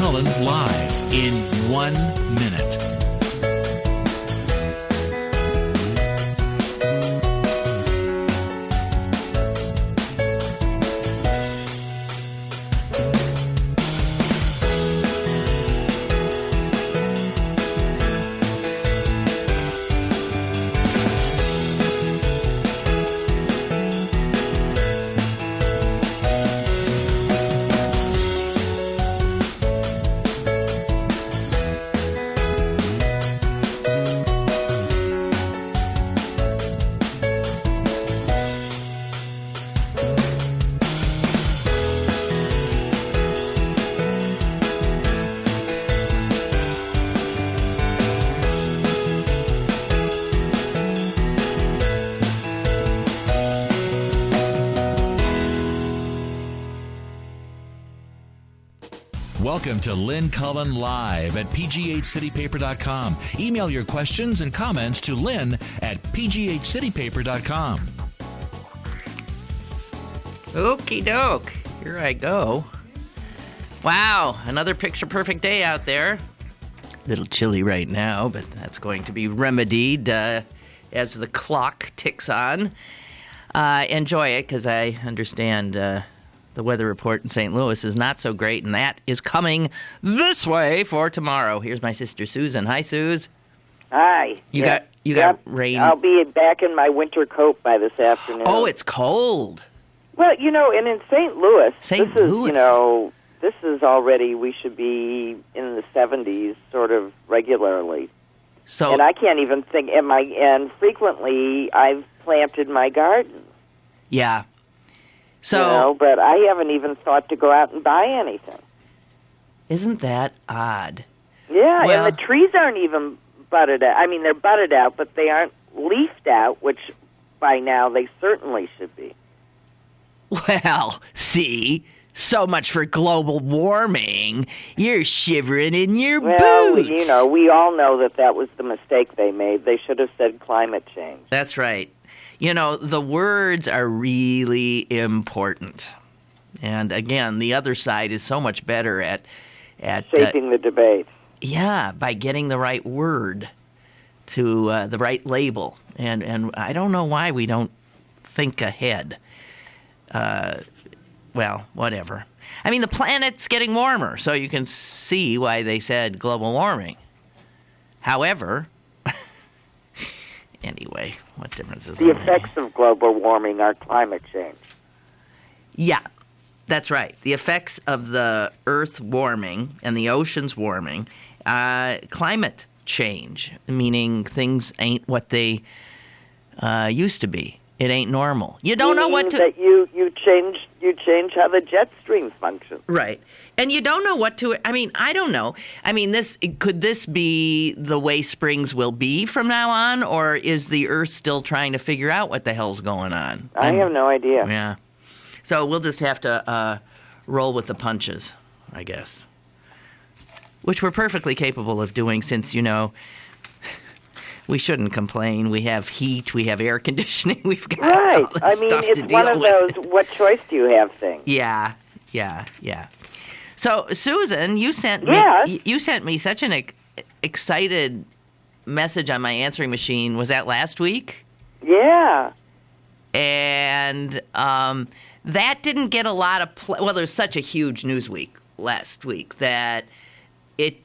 Cullen live in 1 minute. Welcome to Lynn Cullen Live at pghcitypaper.com. Email your questions and comments to Lynn at pghcitypaper.com. Okie doke. Here I go. Wow, another picture-perfect day out there. A little chilly right now, but that's going to be remedied as the clock ticks on. Enjoy it, because I understand the weather report in St. Louis is not so great, and that is coming this way for tomorrow. Here's my sister Susan. Hi, Suze. Hi. You got rain. I'll be back in my winter coat by this afternoon. Oh, it's cold. Well, and in St. Louis, this is already, we should be in the 70s sort of regularly. So, and I can't even think, and frequently I've planted my garden. Yeah. So, but I haven't even thought to go out and buy anything. Isn't that odd? Yeah, well, and the trees aren't even budded out. I mean, they're budded out, but they aren't leafed out, which by now they certainly should be. Well, see, so much for global warming. You're shivering in your boots. Well, we all know that was the mistake they made. They should have said climate change. That's right. The words are really important. And again, the other side is so much better at shaping the debate. Yeah, by getting the right word to the right label. And I don't know why we don't think ahead. Well, whatever. I mean, the planet's getting warmer, so you can see why they said global warming. However, anyway, what difference does the it make? The effects of global warming are climate change. Yeah, that's right. The effects of the Earth warming and the oceans warming, climate change, meaning things ain't what they used to be. It ain't normal. You don't know what to... That you change how the jet stream functions. Right. And you don't know what to... I mean, I don't know. I mean, could this be the way springs will be from now on, or is the Earth still trying to figure out what the hell's going on? I have no idea. Yeah. So we'll just have to roll with the punches, I guess. Which we're perfectly capable of doing since, we shouldn't complain. We have heat. We have air conditioning. We've got all this stuff to deal with. It's one of those, what choice do you have things. Yeah. So, Susan, you sent me such an excited message on my answering machine. Was that last week? Yeah. And that didn't get a lot of play. Well, there's such a huge news week last week that it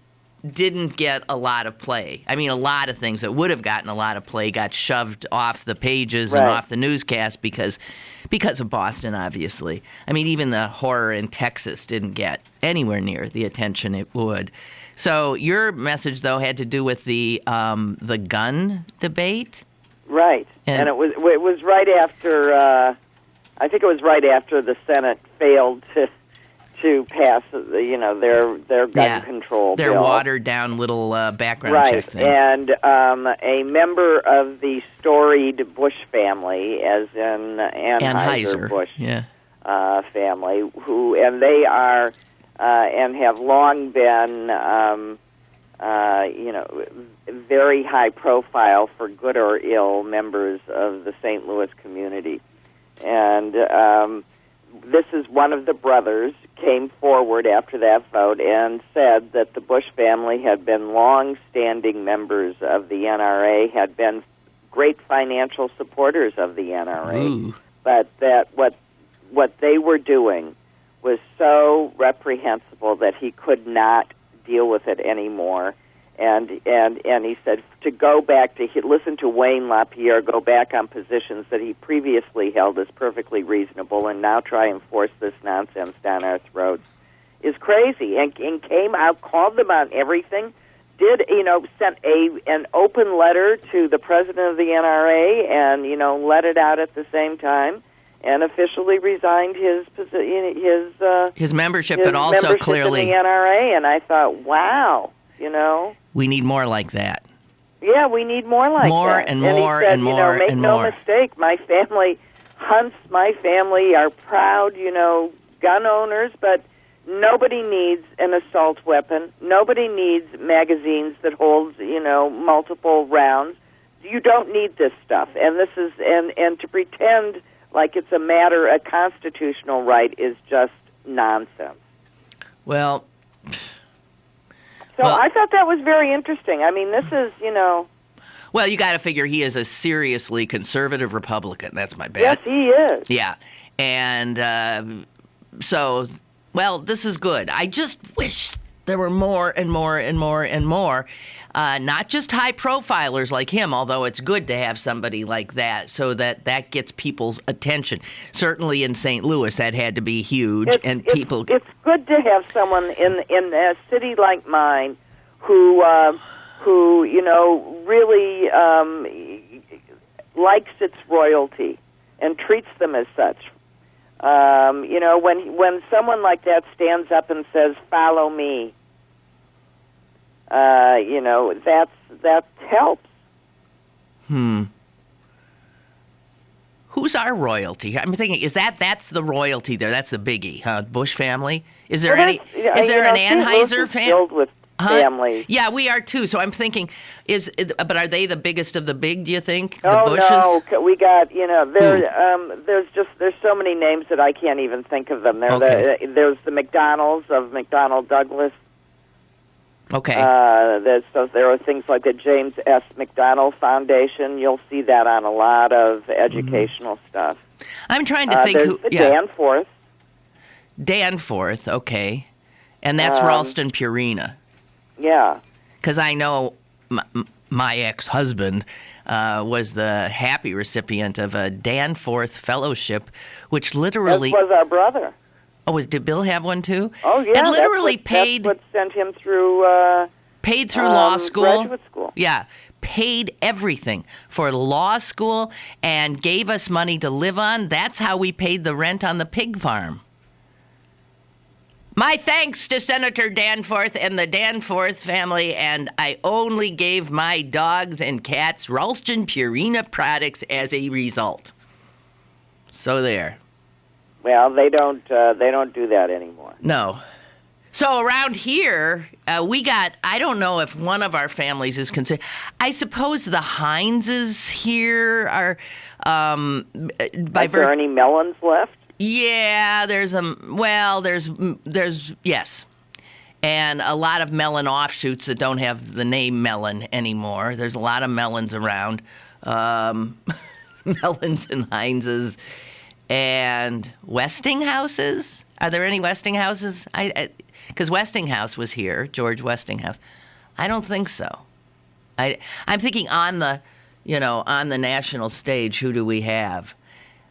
didn't get a lot of play. I mean, a lot of things that would have gotten a lot of play got shoved off the pages and off the newscast because of Boston, obviously. I mean, even the horror in Texas didn't get anywhere near the attention it would. So your message, though, had to do with the gun debate? Right. And it was right after, I think it was right after the Senate failed to pass, their gun control bill. Their watered-down little background check thing. And a member of the storied Bush family, as in Anheuser-Busch family, and they are and have long been, very high profile for good or ill members of the St. Louis community. And this is one of the brothers, came forward after that vote and said that the Bush family had been long-standing members of the NRA, had been great financial supporters of the NRA, Ooh. but that what they were doing was so reprehensible that he could not deal with it anymore. And he said to go back to listen to Wayne LaPierre go back on positions that he previously held as perfectly reasonable and now try and force this nonsense down our throats is crazy. And came out, called them on everything, sent an open letter to the president of the NRA and, let it out at the same time and officially resigned his membership, but also membership clearly in the NRA. And I thought, wow, we need more like that. Yeah, we need more like that. And more he said, and more make and no more. mistake, my family hunts, my family are proud, gun owners, but nobody needs an assault weapon. Nobody needs magazines that hold, multiple rounds. You don't need this stuff. And this is and to pretend like it's a constitutional right is just nonsense. Well, I thought that was very interesting. I mean, this is, Well, you got to figure he is a seriously conservative Republican. That's my bet. Yes, he is. Yeah. And this is good. I just wish there were more and more and more and more. Not just high profilers like him, although it's good to have somebody like that so that gets people's attention. Certainly in St. Louis, that had to be huge. It's good to have someone in a city like mine who really likes its royalty and treats them as such. When someone like that stands up and says, "Follow me," that helps. Who's our royalty? I'm thinking, that's the royalty there? That's the biggie, huh? Bush family? Is there an Anheuser family? Filled with families. Yeah, we are too. So I'm thinking, but are they the biggest of the big? Do you think the Bushes? No, we got there's so many names that I can't even think of them. There's the McDonald's of McDonnell Douglas. Okay. There are things like the James S. McDonnell Foundation. You'll see that on a lot of educational stuff. I'm trying to think who. Danforth. Danforth, okay, and that's Ralston Purina. Yeah. Because I know my ex-husband was the happy recipient of a Danforth Fellowship, which literally was our brother. Oh, did Bill have one too? Oh, yeah. It literally paid. That's what sent him through. Paid through law school. Graduate school. Yeah, paid everything for law school and gave us money to live on. That's how we paid the rent on the pig farm. My thanks to Senator Danforth and the Danforth family, and I only gave my dogs and cats Ralston Purina products as a result. So there. Well, they don't do that anymore. No. So around here, we got, I don't know if one of our families is considered, I suppose the Hineses here are... Are there any Mellons left? Yeah, there's yes. And a lot of Mellon offshoots that don't have the name Mellon anymore. There's a lot of Mellons around. Mellons and Hineses. And Westinghouses? Are there any Westinghouses? Because Westinghouse was here, George Westinghouse. I don't think so. I'm thinking on the national stage, who do we have?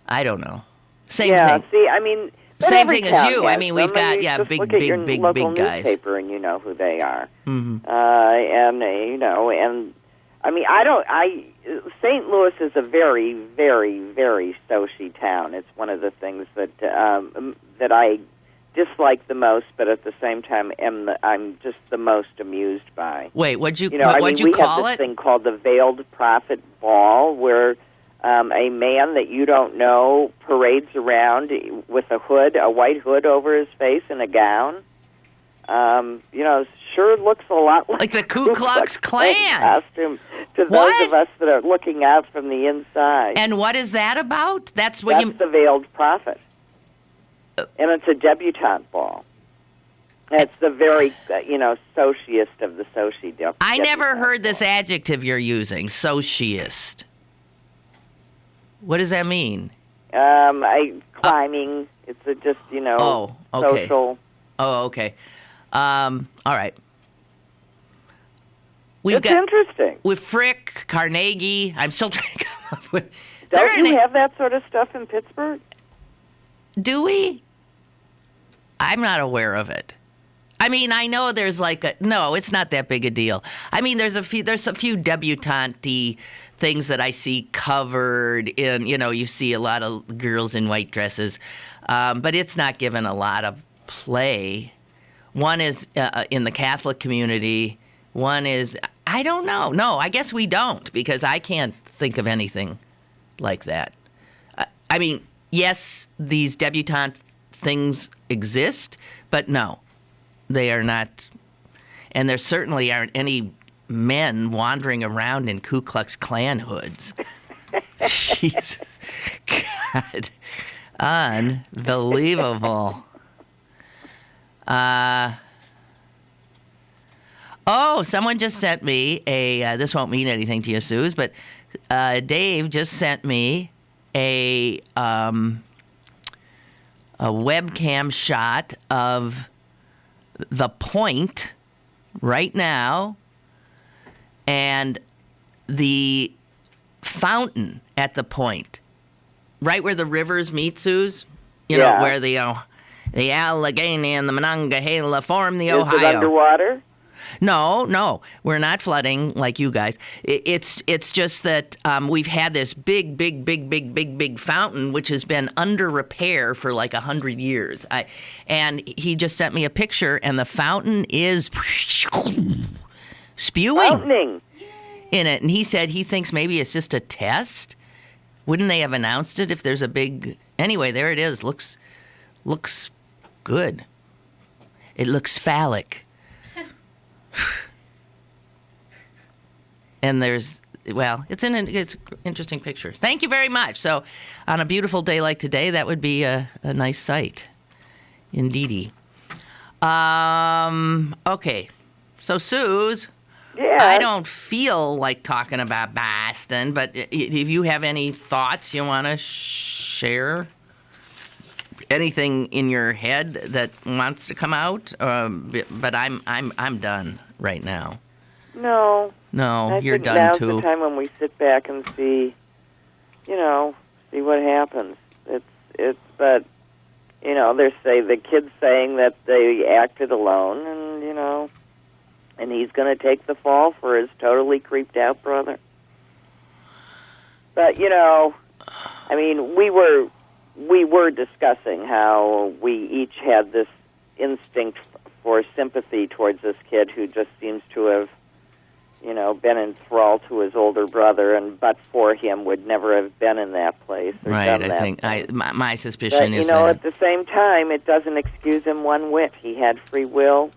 I don't know. Same thing. See, I mean, same thing as you. I mean, we've got just big look at your big local guys. Newspaper, and you know who they are. Mm-hmm. And I mean, St. Louis is a very, very, very sociy town. It's one of the things that I dislike the most, but at the same time, I'm just the most amused by. Wait, what'd you we call have this it? Thing called the Veiled Prophet Ball, where a man that you don't know parades around with a white hood over his face and a gown. Sure looks a lot like the Ku Klux Klan costume to those of us that are looking out from the inside. And what is that about? That's the Veiled Prophet. And it's a debutante ball. It's the very, sociest of the society. I never heard this adjective you're using, sociist. What does that mean? Climbing. It's just, Oh, okay. social. Oh, okay. All right. It's interesting. With Frick, Carnegie, I'm still trying to come up with... Don't you have that sort of stuff in Pittsburgh? Do we? I'm not aware of it. I mean, I know there's no, it's not that big a deal. I mean, there's a few debutante things that I see covered in, you see a lot of girls in white dresses, but it's not given a lot of play. One is in the Catholic community. One is, I don't know. No, I guess we don't, because I can't think of anything like that. I mean, yes, these debutante things exist, but no, they are not. And there certainly aren't any men wandering around in Ku Klux Klan hoods. Jesus. God. Unbelievable. Someone just sent me this won't mean anything to you, Suze, but Dave just sent me a webcam shot of the Point right now and the fountain at the Point, right where the rivers meet, Suze. You know, where the Allegheny and the Monongahela form the Ohio. Is it underwater? No, we're not flooding like you guys. It's just that we've had this big fountain which has been under repair for like 100 years. And he just sent me a picture, and the fountain is spewing Fountaining in it. And he said he thinks maybe it's just a test. Wouldn't they have announced it if there's a big... Anyway, there it is. Looks good. It looks phallic. And it's an interesting picture. Thank you very much. So, on a beautiful day like today, that would be a nice sight, indeedy. Okay. So, Suze, I don't feel like talking about Boston, but if you have any thoughts you want to share, anything in your head that wants to come out, but I'm done right now. No, you're done now's too. The time when we sit back and see what happens. But there's the kids saying that they acted alone, and he's going to take the fall for his totally creeped out brother. But I mean, we were discussing how we each had this instinct for sympathy towards this kid who just seems to have, been enthralled to his older brother, and but for him would never have been in that place. Or right, done I that think thing. My suspicion but, is that... at the same time, it doesn't excuse him one whit. He had free will.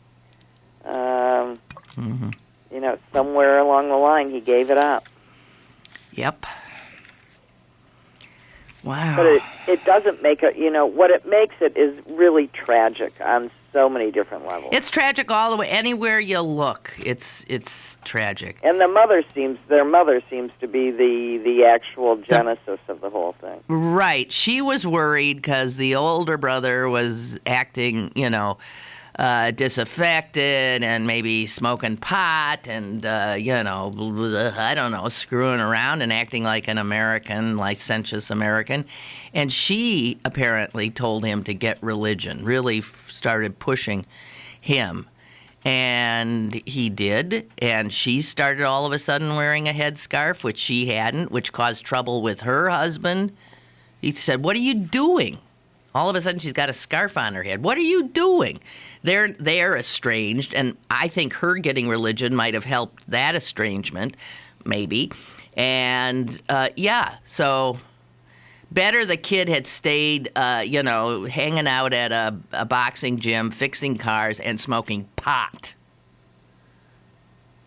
Somewhere along the line, he gave it up. Yep. Wow. But it doesn't make it, what it makes it is really tragic on so many different levels. It's tragic all the way. Anywhere you look, it's tragic. And their mother seems to be the actual genesis of the whole thing. Right. She was worried because the older brother was acting, disaffected and maybe smoking pot and, I don't know, screwing around and acting like an American, licentious American. And she apparently told him to get religion, really started pushing him. And he did. And she started all of a sudden wearing a headscarf, which she hadn't, which caused trouble with her husband. He said, "What are you doing?" All of a sudden, she's got a scarf on her head. What are you doing? They're estranged, and I think her getting religion might have helped that estrangement, maybe. And, so better the kid had stayed, hanging out at a boxing gym, fixing cars, and smoking pot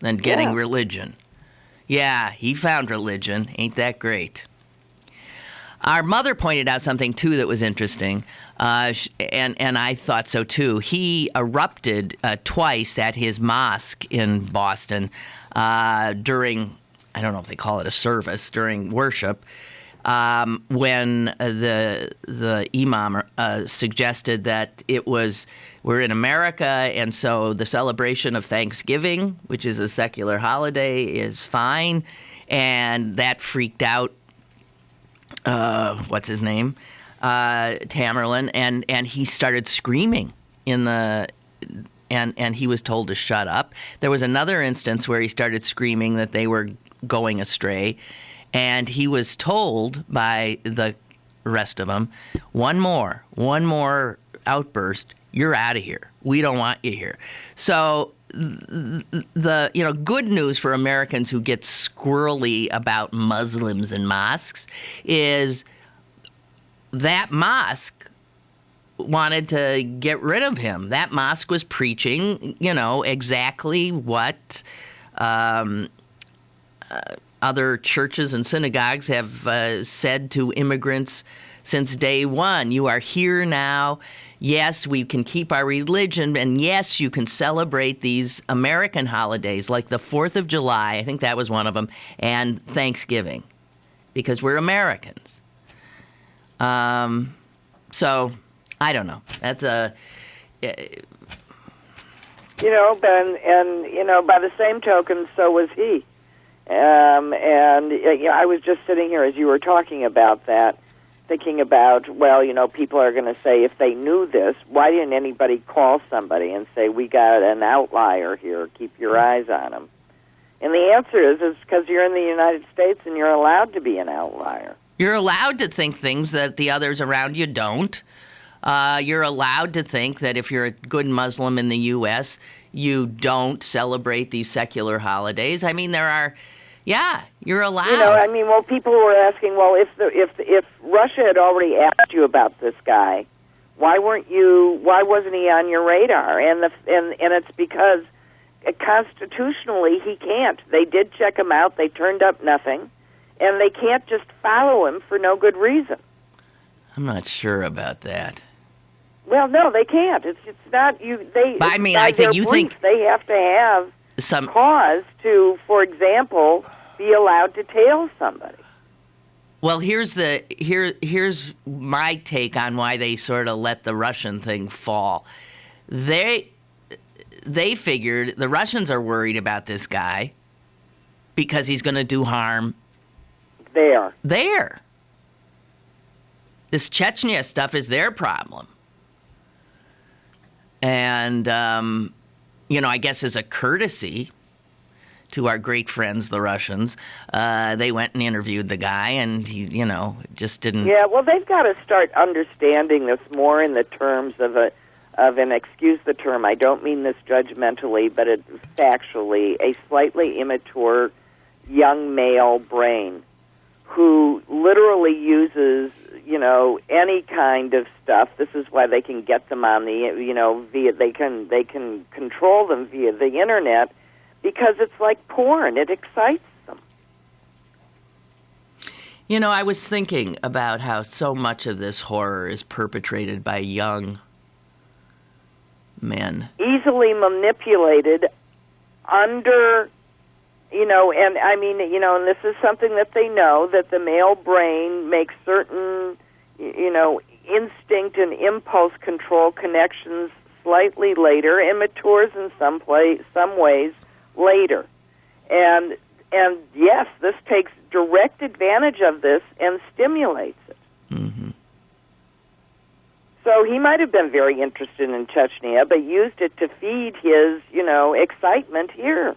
than getting religion. Yeah, he found religion. Ain't that great? Our mother pointed out something, too, that was interesting, and I thought so, too. He erupted twice at his mosque in Boston during, I don't know if they call it a service, during worship, when the imam suggested that we're in America, and so the celebration of Thanksgiving, which is a secular holiday, is fine, and that freaked out what's his name, Tamerlan, and he started screaming and he was told to shut up. There was another instance where he started screaming that they were going astray, and he was told by the rest of them, one more outburst, you're out of here. We don't want you here. So the good news for Americans who get squirrely about Muslims and mosques is that mosque wanted to get rid of him. That mosque was preaching, exactly what other churches and synagogues have said to immigrants since day one. You are here now. Yes, we can keep our religion, and yes, you can celebrate these American holidays like the 4th of July, I think that was one of them, and Thanksgiving, because we're Americans. So, I don't know. That's a... Ben, and by the same token, so was he. I was just sitting here as you were talking about that, thinking about, people are going to say, if they knew this, why didn't anybody call somebody and say, we got an outlier here, keep your eyes on him? And the answer is because you're in the United States and you're allowed to be an outlier. You're allowed to think things that the others around you don't. You're allowed to think that if you're a good Muslim in the U.S., you don't celebrate these secular holidays. I mean, you're allowed. People were asking, if Russia had already asked you about this guy, why wasn't he on your radar? And it's because constitutionally he can't. They did check him out. They turned up nothing, and they can't just follow him for no good reason. I'm not sure about that. Well, no, they can't. It's not you. I think you think they have to have some cause to, for example, be allowed to tail somebody. Well, here's my take on why they sort of let the Russian thing fall. They figured the Russians are worried about this guy because he's going to do harm there. This Chechnya stuff is their problem. And, I guess as a courtesy to our great friends, the Russians, they went and interviewed the guy, and he, just didn't... Yeah, well, they've got to start understanding this more in the terms of an, excuse the term, I don't mean this judgmentally, but factually, a slightly immature young male brain who literally uses, any kind of stuff. This is why they can get them on the, they can control them via the internet, because it's like porn. It excites them. I was thinking about how so much of this horror is perpetrated by young men. Easily manipulated under... and this is something that they know, that the male brain makes certain, instinct and impulse control connections slightly later and matures in some ways later. And yes, this takes direct advantage of this and stimulates it. Mm-hmm. So he might have been very interested in Chechnya, but used it to feed his, excitement here.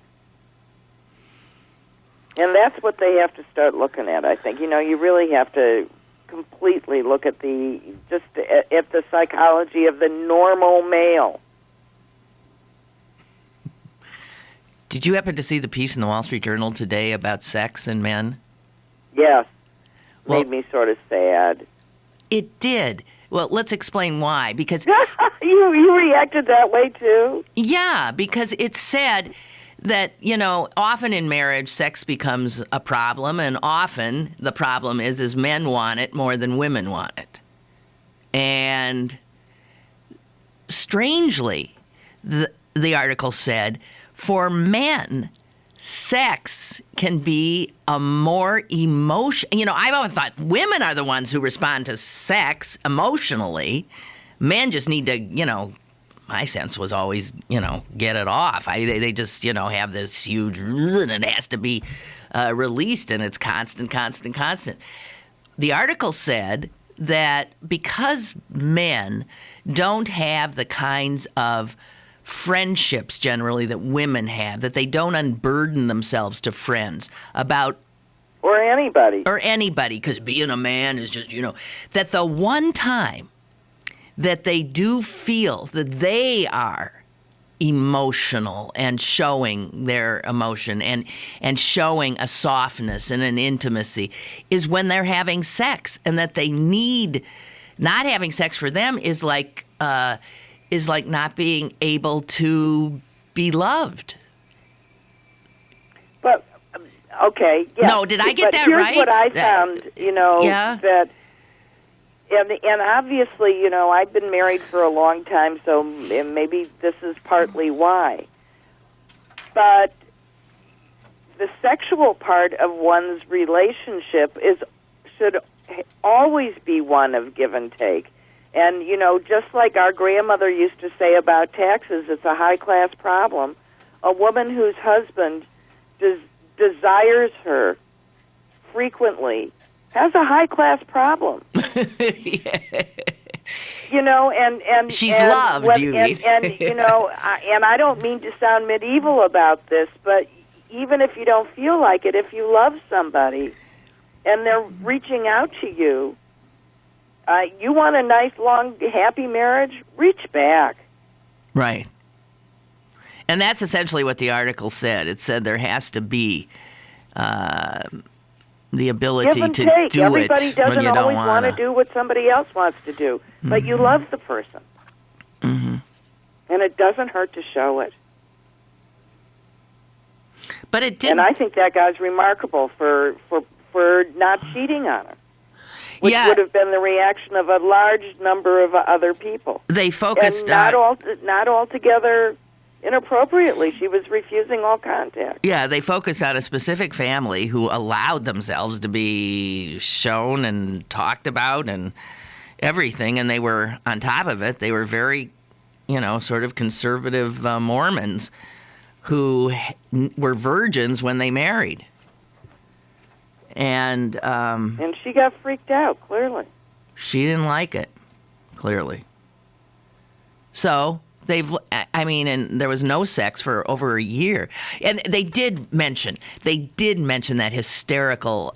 And that's what they have to start looking at, I think. You really have to completely look at the psychology of the normal male. Did you happen to see the piece in the Wall Street Journal today about sex and men? Yes. Made me sort of sad. It did. Well, let's explain why. Because you reacted that way, too? Yeah, because it said that, often in marriage, sex becomes a problem, and often the problem is men want it more than women want it. And strangely, the article said, for men, sex can be a more emotion. I've always thought women are the ones who respond to sex emotionally. Men just need to, my sense was always, get it off. They just, have this huge, and it has to be released, and it's constant. The article said that because men don't have the kinds of friendships generally that women have, that they don't unburden themselves to friends about or anybody, because being a man is just, that the one time that they do feel that they are emotional and showing their emotion and showing a softness and an intimacy is when they're having sex, and that they need, not having sex for them is like not being able to be loved. But okay, yeah. No, did I get that here's right? Here's what I found, yeah. that, and obviously, I've been married for a long time, so maybe this is partly why. But the sexual part of one's relationship should always be one of give and take. And, just like our grandmother used to say about taxes, it's a high-class problem. A woman whose husband desires her frequently has a high-class problem. Yeah. And she's loved, you mean. And I don't mean to sound medieval about this, but even if you don't feel like it, if you love somebody and they're reaching out to you, you want a nice, long, happy marriage, reach back. Right. And that's essentially what the article said. It said there has to be the ability to take. do Everybody it when you don't always want to do what somebody else wants to do, but you love the person. Mm-hmm. And it doesn't hurt to show it. But it did. And I think that guy's remarkable for not cheating on her, which would have been the reaction of a large number of other people. They focused and not altogether inappropriately. She was refusing all contact. Yeah, they focused on a specific family who allowed themselves to be shown and talked about and everything, and they were, on top of it, they were very, sort of conservative Mormons who were virgins when they married. And she got freaked out, clearly. She didn't like it, clearly. So and there was no sex for over a year. And they did mention that hysterical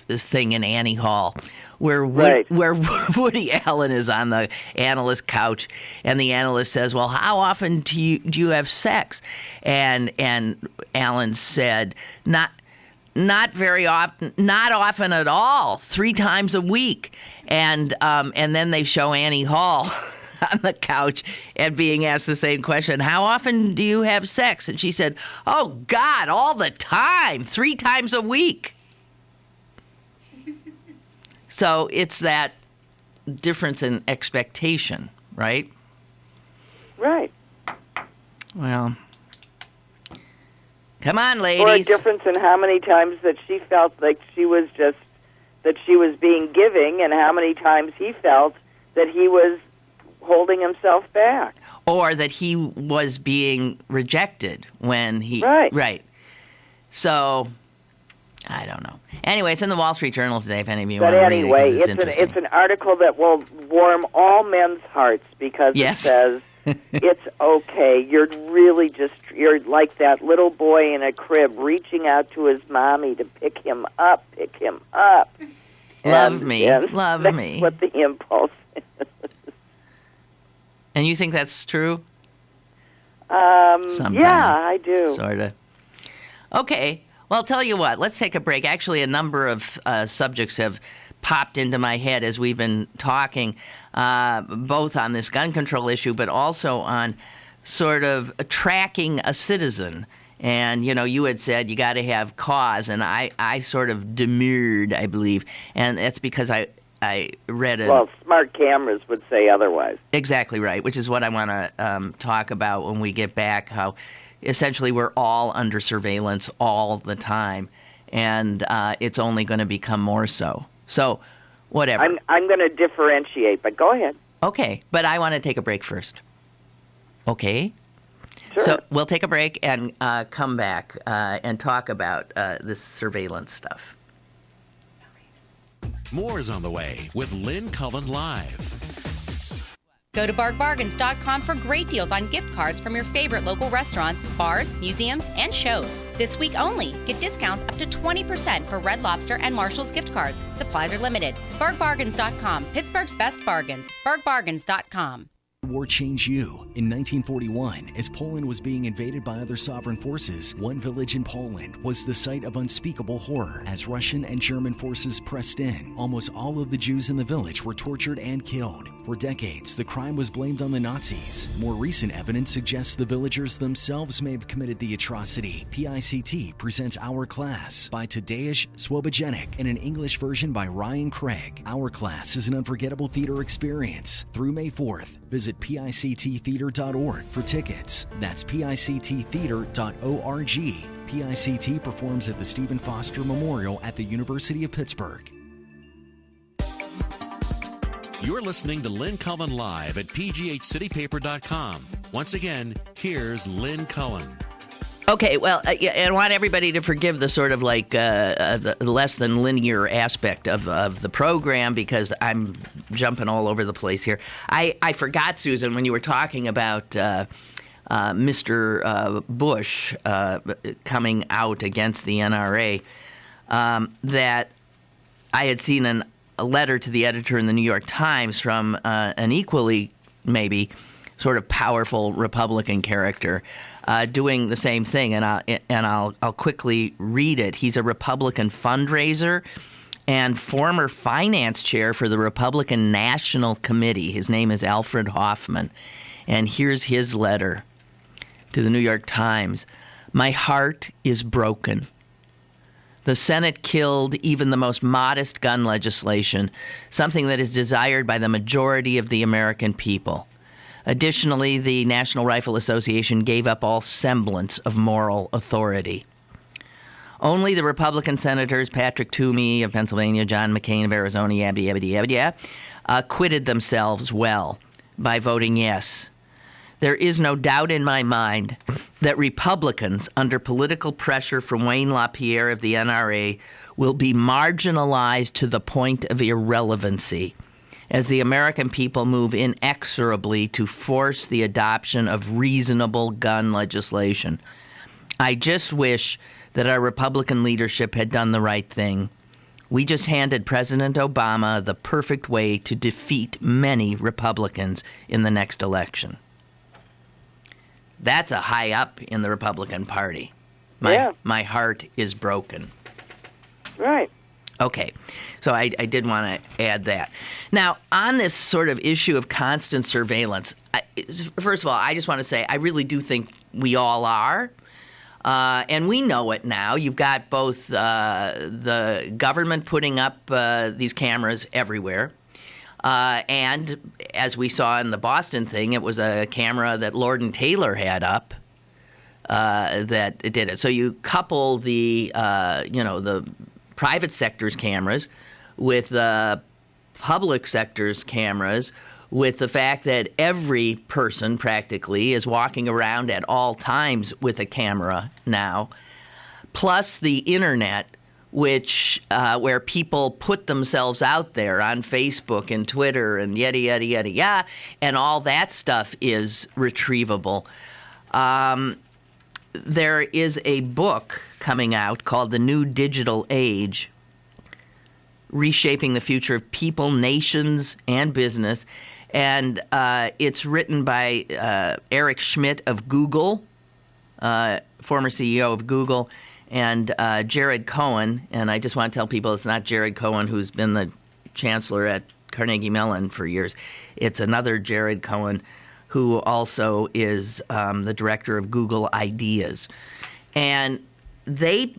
thing in Annie Hall where Woody Allen is on the analyst couch, and the analyst says, well, how often do you have sex? And Allen said, not very often, not often at all, 3 times a week. And then they show Annie Hall on the couch and being asked the same question, how often do you have sex? And she said, oh, God, all the time, 3 times a week. So it's that difference in expectation, right? Right. Well, come on, ladies. Or a difference in how many times that she felt like she was being giving, and how many times he felt that he was holding himself back. Or that he was being rejected when he... Right. So, I don't know. Anyway, it's in the Wall Street Journal today if any of you want to read it. But anyway, it's an article that will warm all men's hearts because it says it's okay. You're like that little boy in a crib reaching out to his mommy to pick him up. Love me. That's what the impulse is. And you think that's true? Yeah, I do. Sort of. Okay. Well, I'll tell you what. Let's take a break. Actually, a number of subjects have popped into my head as we've been talking, both on this gun control issue, but also on sort of tracking a citizen And, you had said you got to have cause, and I sort of demurred, I believe. And that's because I read it. Well, smart cameras would say otherwise. Exactly right, which is what I want to talk about when we get back, how essentially we're all under surveillance all the time, and it's only going to become more so. So, whatever. I'm going to differentiate, but go ahead. Okay, but I want to take a break first. Okay? Sure. So we'll take a break and come back and talk about this surveillance stuff. More is on the way with Lynn Cullen Live. Go to barkbargains.com for great deals on gift cards from your favorite local restaurants, bars, museums, and shows. This week only, get discounts up to 20% for Red Lobster and Marshall's gift cards. Supplies are limited. barkbargains.com, Pittsburgh's best bargains. barkbargains.com. War changed you. In 1941, as Poland was being invaded by other sovereign forces, one village in Poland was the site of unspeakable horror. As Russian and German forces pressed in, almost all of the Jews in the village were tortured and killed. For decades, the crime was blamed on the Nazis. More recent evidence suggests the villagers themselves may have committed the atrocity. PICT presents Our Class by Tadeusz Słobojenik in an English version by Ryan Craig. Our Class is an unforgettable theater experience. Through May 4th, visit PICTtheater.org for tickets. That's PICTtheater.org. PICT performs at the Stephen Foster Memorial at the University of Pittsburgh. You're listening to Lynn Cullen Live at pghcitypaper.com. Once again, here's Lynn Cullen. Okay, well, I want everybody to forgive the sort of like the less than linear aspect of the program because I'm jumping all over the place here. I forgot, Susan, when you were talking about Mr. Bush coming out against the NRA, that I had seen a letter to the editor in the New York Times from an equally, maybe, sort of powerful Republican character doing the same thing, and I'll quickly read it. He's a Republican fundraiser and former finance chair for the Republican National Committee. His name is Alfred Hoffman, and here's his letter to the New York Times. My heart is broken. The Senate killed even the most modest gun legislation, something that is desired by the majority of the American people. Additionally, the National Rifle Association gave up all semblance of moral authority. Only the Republican senators, Patrick Toomey of Pennsylvania, John McCain of Arizona, acquitted themselves well by voting yes. There is no doubt in my mind that Republicans, under political pressure from Wayne LaPierre of the NRA, will be marginalized to the point of irrelevancy as the American people move inexorably to force the adoption of reasonable gun legislation. I just wish that our Republican leadership had done the right thing. We just handed President Obama the perfect way to defeat many Republicans in the next election. That's a high up in the Republican Party. My heart is broken. Right. Okay. So I did want to add that. Now, on this sort of issue of constant surveillance, first of all, I just want to say I really do think we all are. And we know it now. You've got both the government putting up these cameras everywhere. And as we saw in the Boston thing, it was a camera that Lord and Taylor had up that did it. So you couple the private sector's cameras with the public sector's cameras with the fact that every person practically is walking around at all times with a camera now, plus the internet, which where people put themselves out there on Facebook and Twitter and yada, yada, yada, yada, and all that stuff is retrievable. There is a book coming out called The New Digital Age, Reshaping the Future of People, Nations, and Business. And it's written by Eric Schmidt of Google, former CEO of Google, and Jared Cohen. And I just want to tell people it's not Jared Cohen, who's been the chancellor at Carnegie Mellon for years. It's another Jared Cohen, who also is the director of Google Ideas. And they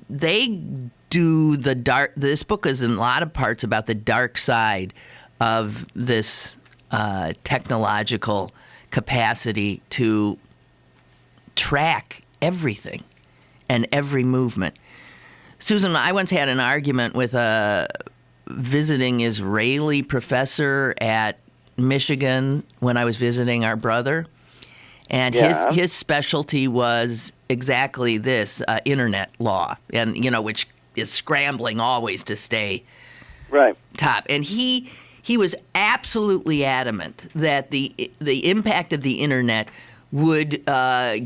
do the dark. This book is in a lot of parts about the dark side of this technological capacity to track everything and every movement. Susan, I once had an argument with a visiting Israeli professor at Michigan when I was visiting our brother, and his specialty was exactly this, internet law, and which is scrambling always to stay top. And he was absolutely adamant that the impact of the internet would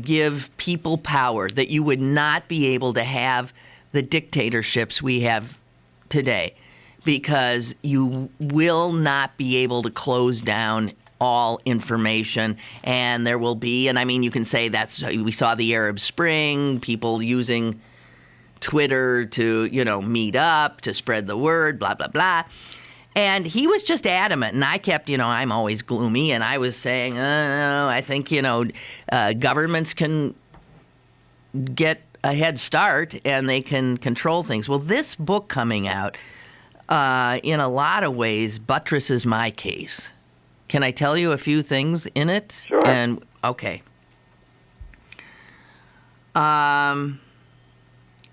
give people power, that you would not be able to have the dictatorships we have today, because you will not be able to close down all information, and there will be, and I mean, you can say we saw the Arab Spring, people using Twitter to, meet up, to spread the word, blah, blah, blah. And he was just adamant, and I kept, I'm always gloomy, and I was saying, no, I think, governments can get a head start and they can control things. Well, this book coming out, in a lot of ways, buttresses my case. Can I tell you a few things in it? Sure. And okay.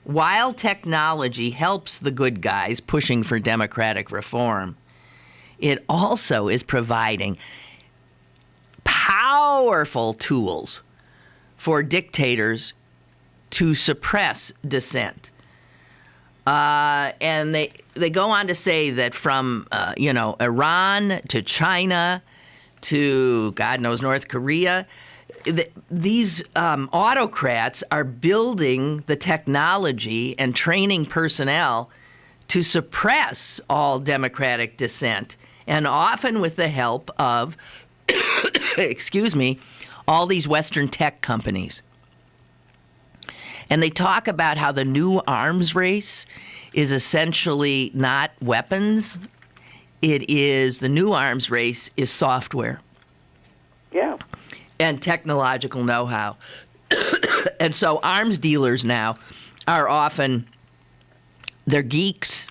While technology helps the good guys pushing for democratic reform, it also is providing powerful tools for dictators to suppress dissent. And they go on to say that from, Iran to China to, God knows, North Korea, these autocrats are building the technology and training personnel to suppress all democratic dissent, and often with the help of, all these Western tech companies. And they talk about how the new arms race is essentially not weapons. The new arms race is software. Yeah. And technological know-how. And so arms dealers now are often, they're geeks,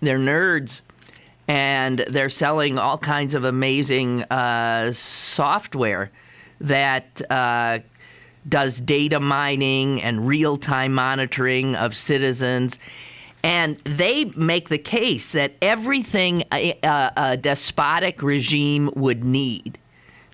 they're nerds, and they're selling all kinds of amazing software that does data mining and real-time monitoring of citizens. And they make the case that everything a despotic regime would need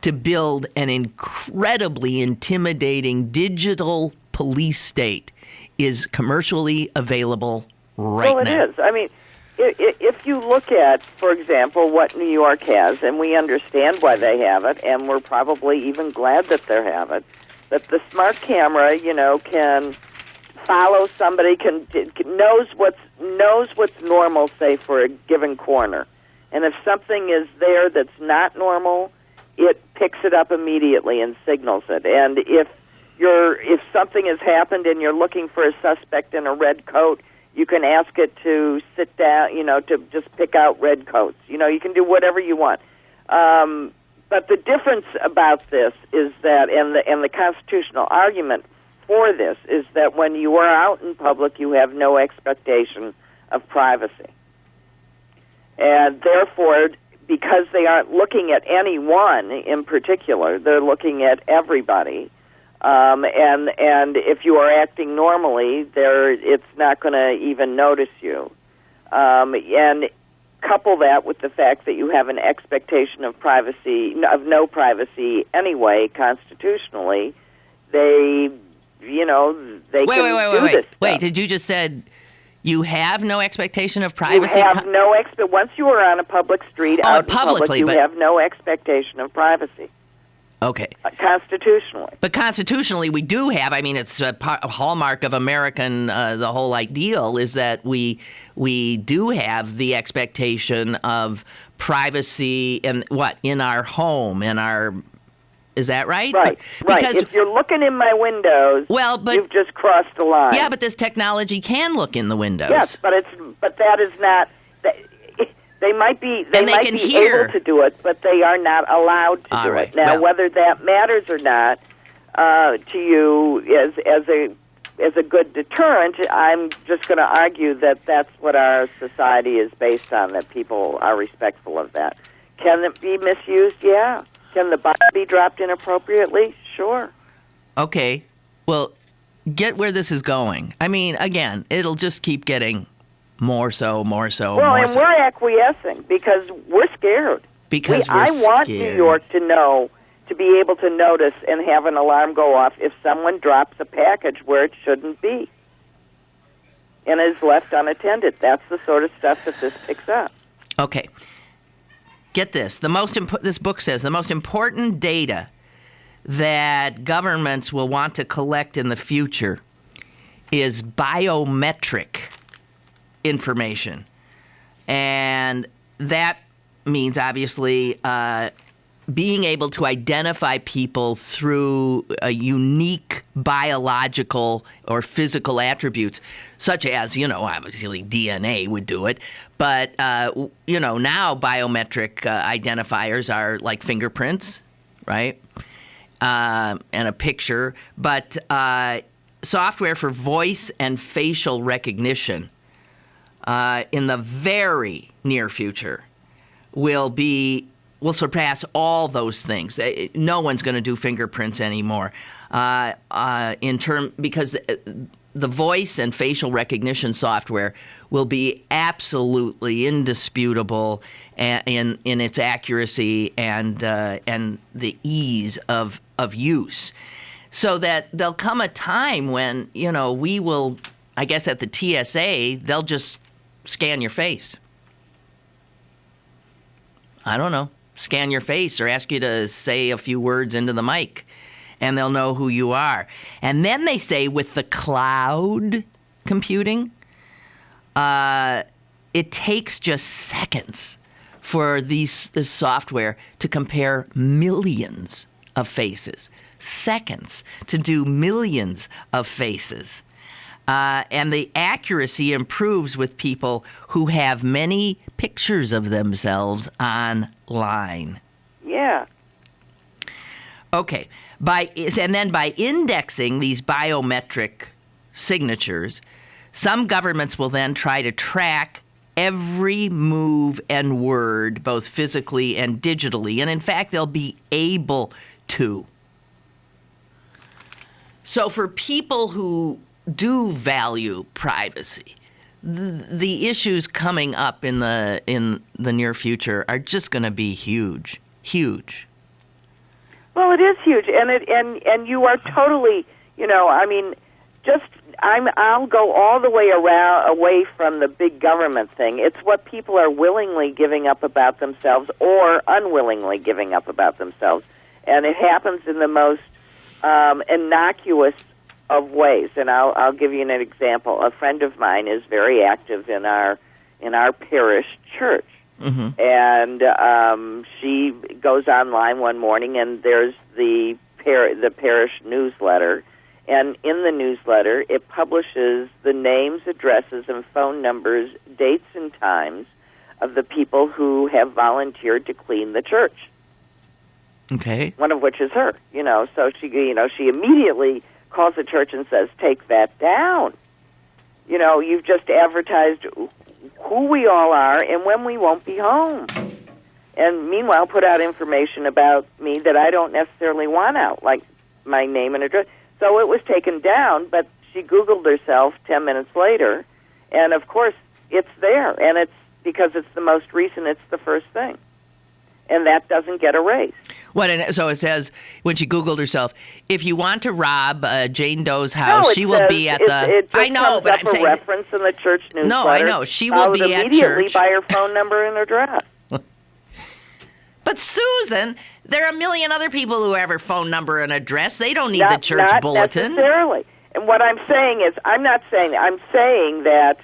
to build an incredibly intimidating digital police state is commercially available right now. Well, it is. I mean, if you look at, for example, what New York has, and we understand why they have it, and we're probably even glad that they have it, that the smart camera, can follow somebody, knows what's normal, say, for a given corner. And if something is there that's not normal, it picks it up immediately and signals it. And if something has happened and you're looking for a suspect in a red coat, you can ask it to sit down, to just pick out red coats. You can do whatever you want. But the difference about this is that, and the constitutional argument for this is that when you are out in public, you have no expectation of privacy. And therefore, because they aren't looking at anyone in particular, they're looking at everybody. And if you are acting normally, it's not going to even notice you. And couple that with the fact that you have an expectation of privacy, of no privacy anyway, constitutionally, they can do this. Wait, did you just said you have no expectation of privacy? You have no once you are on a public street, out in public, you have no expectation of privacy. Okay. Constitutionally. But constitutionally, we do have, it's a hallmark of American, the whole ideal is that we do have the expectation of privacy in our home, is that right? Right, right. If you're looking in my windows, you've just crossed the line. Yeah, but this technology can look in the windows. Yes, but that is not... They might be able to do it, but they are not allowed to do it. Now, whether that matters or not to you as a as a good deterrent, I'm just going to argue that that's what our society is based on, that people are respectful of that. Can it be misused? Yeah. Can the Bible be dropped inappropriately? Sure. Okay. Well, get where this is going. I mean, again, it'll just keep getting more so. Well, and we're acquiescing because we're scared. I want New York to know, to be able to notice and have an alarm go off if someone drops a package where it shouldn't be and is left unattended. That's the sort of stuff that this picks up. Okay. Get this. This book says the most important data that governments will want to collect in the future is biometric information. And that means, obviously, being able to identify people through a unique biological or physical attributes, such as, obviously DNA would do it. But, now biometric identifiers are like fingerprints, right? And a picture. But software for voice and facial recognition in the very near future will surpass all those things. No one's going to do fingerprints anymore. Because the voice and facial recognition software will be absolutely indisputable in its accuracy and the ease of use. So that there'll come a time when, we will, I guess at the TSA, they'll just scan your face. I don't know. Scan your face or ask you to say a few words into the mic, and they'll know who you are. And then they say with the cloud computing, it takes just seconds for this software to compare millions of faces. Seconds to do millions of faces. And the accuracy improves with people who have many pictures of themselves online. Yeah. Okay. And then by indexing these biometric signatures, some governments will then try to track every move and word, both physically and digitally. And in fact, they'll be able to. So for people who do value privacy, the issues coming up in the near future are just going to be huge. Well, it is huge, and you are totally, I'll go all the way away from the big government thing. It's what people are willingly giving up about themselves or unwillingly giving up about themselves, and it happens in the most innocuous of ways. And I'll give you an example. A friend of mine is very active in our parish church. Mm-hmm. And she goes online one morning, and there's the parish newsletter. And in the newsletter, it publishes the names, addresses, and phone numbers, dates, and times of the people who have volunteered to clean the church. Okay. One of which is her. So she immediately calls the church and says, "Take that down. You've just advertised who we all are and when we won't be home. And meanwhile, put out information about me that I don't necessarily want out, like my name and address." So it was taken down, but she Googled herself 10 minutes later, and of course it's there. And it's because it's the most recent, it's the first thing. And that doesn't get erased. So it says, when she Googled herself, if you want to rob Jane Doe's house, she will be at the... I know, but I'm saying... reference in the church newsletter. No, I know. She will be at immediately church. By her phone number and address. But Susan, there are a million other people who have her phone number and address. They don't need the church bulletin. Not necessarily. And what I'm saying is, I'm saying that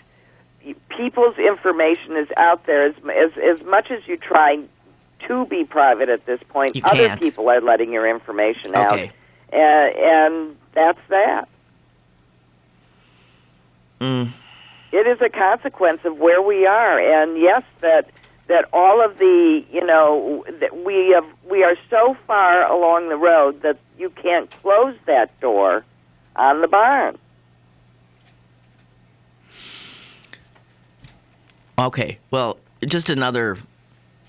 people's information is out there as much as you try to be private at this point. Other people are letting your information out. And that's that. Mm. It is a consequence of where we are. And yes, that all of the, that we are so far along the road that you can't close that door on the barn. Okay, well, just another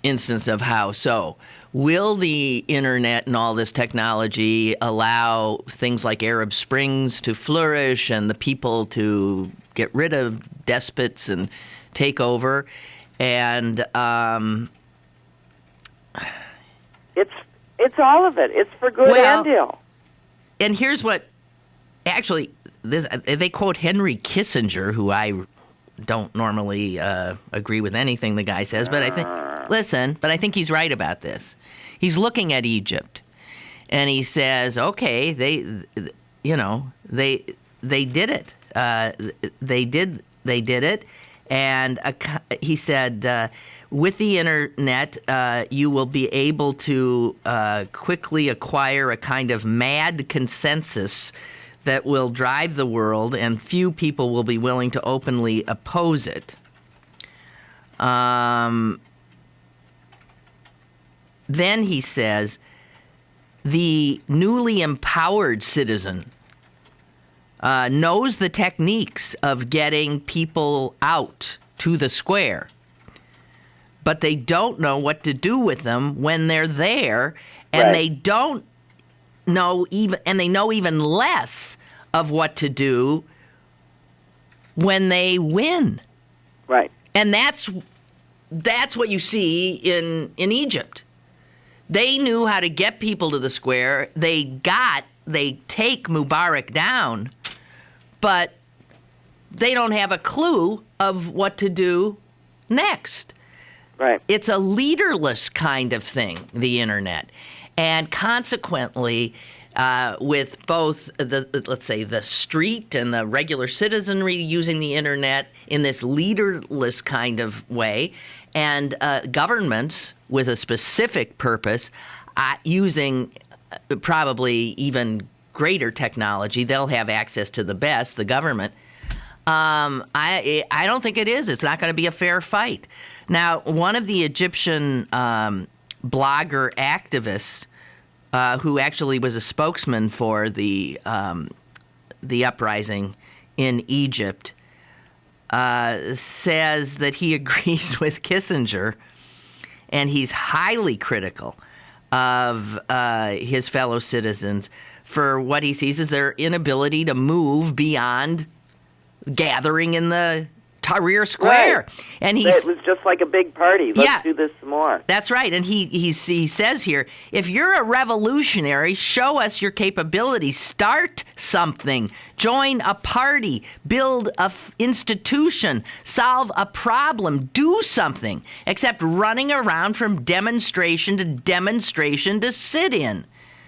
instance of how so. Will the internet and all this technology allow things like Arab Springs to flourish and the people to get rid of despots and take over? And it's all of it. It's for good and ill. And here's what, actually, they quote Henry Kissinger, who I don't normally agree with anything the guy says, but I think he's right about this. He's looking at Egypt, and he says, "Okay, they did it. They did it." And he said, "With the internet, you will be able to quickly acquire a kind of mad consensus that will drive the world, and few people will be willing to openly oppose it." Then he says, the newly empowered citizen knows the techniques of getting people out to the square, but they don't know what to do with them when they're there, and they don't know they know even less of what to do when they win. Right. And that's what you see in Egypt. They knew how to get people to the square. They take Mubarak down, but they don't have a clue of what to do next. Right. It's a leaderless kind of thing, the internet. And consequently, with both the street and the regular citizenry using the internet in this leaderless kind of way, and governments with a specific purpose using probably even greater technology, they'll have access to the best, the government. I don't think it is. It's not going to be a fair fight. Now, one of the Egyptian blogger activists who actually was a spokesman for the uprising in Egypt says that he agrees with Kissinger, and he's highly critical of his fellow citizens for what he sees as their inability to move beyond gathering in the Tahrir Square. Right. And it was just like a big party. Let's do this some more. That's right. And he says here, if you're a revolutionary, show us your capabilities. Start something. Join a party. Build an institution. Solve a problem. Do something. Except running around from demonstration to demonstration to sit in.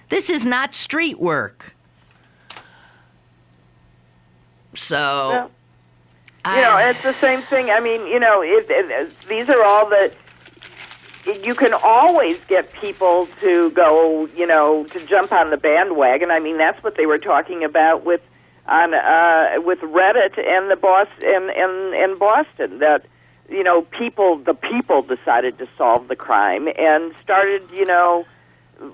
This is not street work. So... it's the same thing. I mean, these are all you can always get people to go, to jump on the bandwagon. I mean, that's what they were talking about with Reddit and the and Boston, that, the people decided to solve the crime and started,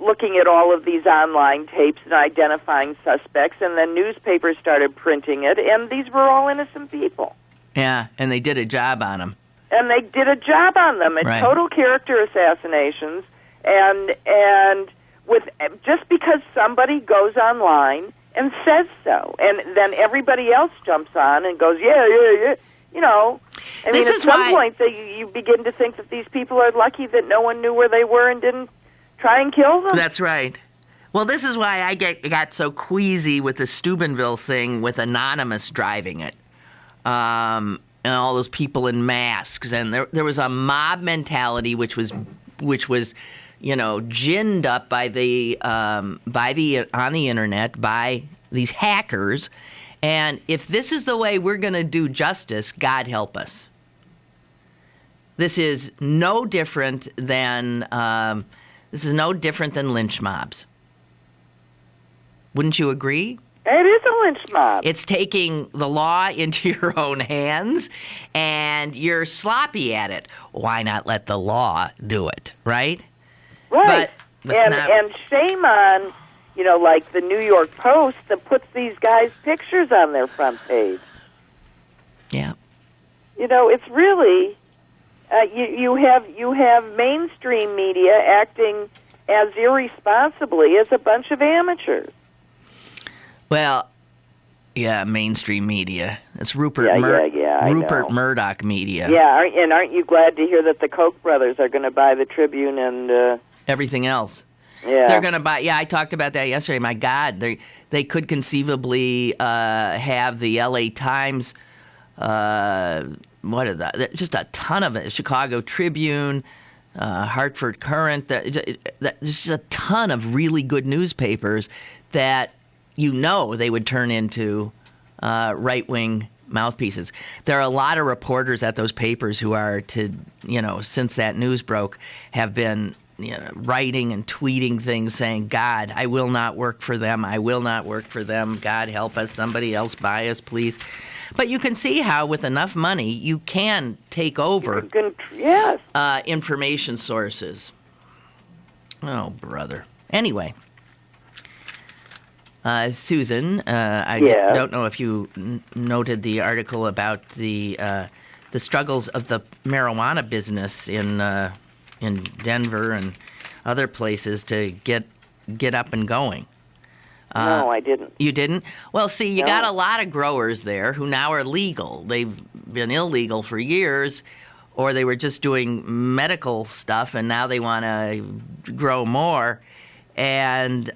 looking at all of these online tapes and identifying suspects, and then newspapers started printing it, and these were all innocent people. Yeah, and they did a job on them. And they did a job on them, right. Total character assassinations, and with just because somebody goes online and says so, and then everybody else jumps on and goes, yeah. I mean, at some point, you begin to think that these people are lucky that no one knew where they were and didn't try and kill them. That's right. Well, this is why I got so queasy with the Steubenville thing with Anonymous driving it. And all those people in masks, and there was a mob mentality which was ginned up by the on the internet by these hackers. And if this is the way we're going to do justice, God help us. This is no different than lynch mobs. Wouldn't you agree? It is a lynch mob. It's taking the law into your own hands, and you're sloppy at it. Why not let the law do it, right? Right. And shame on, like the New York Post that puts these guys' pictures on their front page. Yeah. It's really You have mainstream media acting as irresponsibly as a bunch of amateurs. Well, yeah, mainstream media. It's Rupert Murdoch media. Yeah, and aren't you glad to hear that the Koch brothers are going to buy the Tribune and everything else? Yeah, they're going to buy. Yeah, I talked about that yesterday. My God, they could conceivably have the L.A. Times. What are that? Just a ton of it. Chicago Tribune, Hartford Courant. There's just a ton of really good newspapers that they would turn into right-wing mouthpieces. There are a lot of reporters at those papers who are since that news broke, have been writing and tweeting things saying, God, I will not work for them. I will not work for them. God, help us. Somebody else buy us, please. But you can see how with enough money you can take over information sources. Oh, brother. Anyway. Susan, I don't know if you noted the article about the struggles of the marijuana business in Denver and other places to get up and going. No, I didn't. You didn't? Well, see, you got a lot of growers there who now are legal. They've been illegal for years, or they were just doing medical stuff, and now they want to grow more. And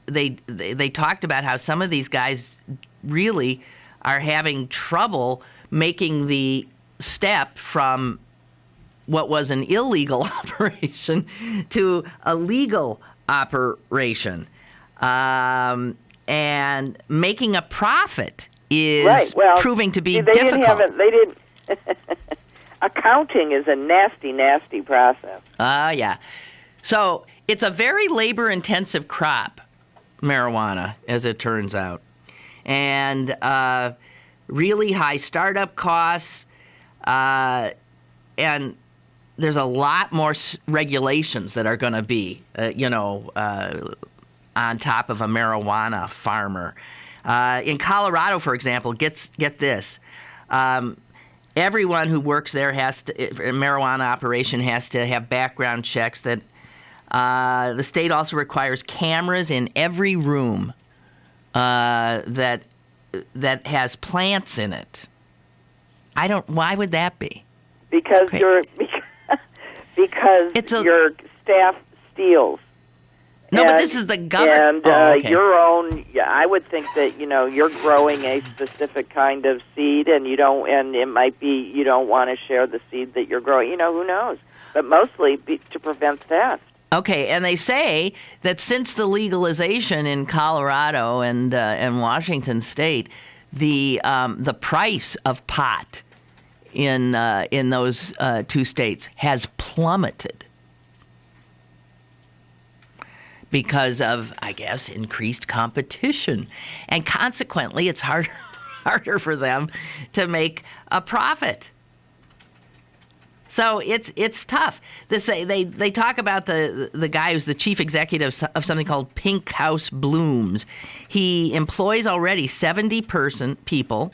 they talked about how some of these guys really are having trouble making the step from what was an illegal operation to a legal operation. And making a profit is proving to be difficult. Accounting is a nasty, nasty process. Yeah. So it's a very labor-intensive crop, marijuana, as it turns out. And really high startup costs. And there's a lot more regulations that are going to be, on top of a marijuana farmer. In Colorado, for example, get this. Everyone who works there a marijuana operation has to have background checks. That the state also requires cameras in every room that has plants in it. Why would that be? Because your staff steals. No, but this is the government. And your own, I would think that, you're growing a specific kind of seed, and it might be you don't want to share the seed that you're growing. Who knows? But mostly to prevent theft. Okay, and they say that since the legalization in Colorado and Washington State, the price of pot in those two states has plummeted. Because of, I guess, increased competition. And consequently, it's harder for them to make a profit. So it's tough. They talk about the guy who's the chief executive of something called Pink House Blooms. He employs already 70 people.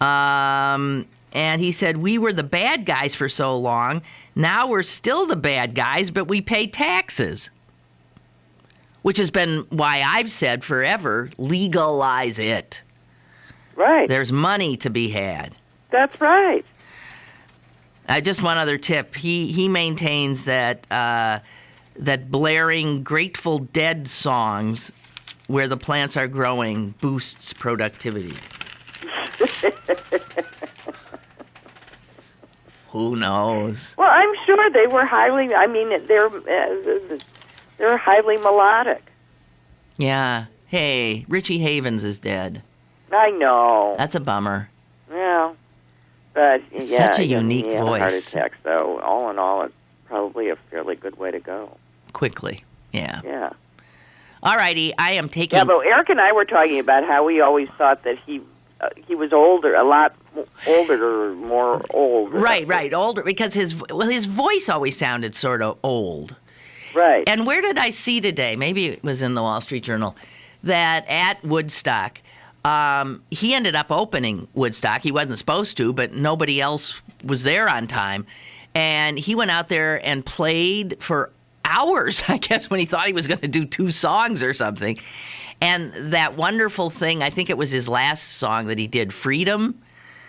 And he said, we were the bad guys for so long. Now we're still the bad guys, but we pay taxes. Which has been why I've said forever, legalize it. Right. There's money to be had. That's right. Just one other tip. He maintains that blaring Grateful Dead songs where the plants are growing boosts productivity. Who knows? Well, I'm sure they were they're highly melodic. Yeah. Hey, Richie Havens is dead. I know. That's a bummer. Yeah. But it's such a unique voice. He had a heart attack, so all in all, it's probably a fairly good way to go. Quickly. Yeah. Yeah. All righty. I am taking... Yeah, but Eric and I were talking about how we always thought that he was older, a lot older, more old. Right, older, because his voice always sounded sort of old. Right. And where did I see today? Maybe it was in the Wall Street Journal, that at Woodstock, he ended up opening Woodstock. He wasn't supposed to, but nobody else was there on time. And he went out there and played for hours, I guess, when he thought he was going to do 2 songs or something. And that wonderful thing, I think it was his last song that he did, Freedom.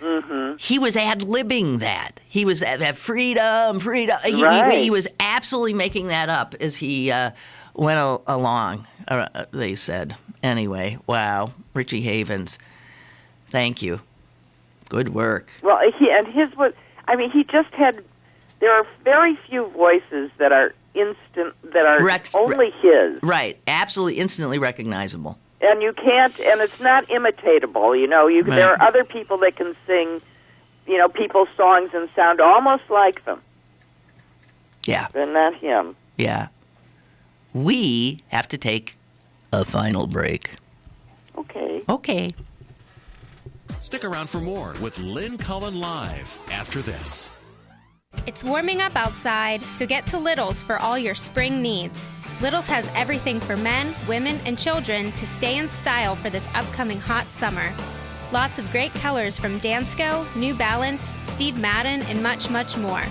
Mm-hmm. He was ad-libbing that. He was that freedom. He was absolutely making that up as he went along, they said. Anyway, wow. Richie Havens, thank you. Good work. Well, he just had... There are very few voices that are only his. Right, absolutely instantly recognizable. And you can't, and it's not imitatable, Right. There are other people that can sing, people's songs and sound almost like them. Yeah. But not him. Yeah. We have to take a final break. Okay. Stick around for more with Lynn Cullen Live after this. It's warming up outside, so get to Little's for all your spring needs. Little's has everything for men, women, and children to stay in style for this upcoming hot summer. Lots of great colors from Dansko, New Balance, Steve Madden, and much, much more.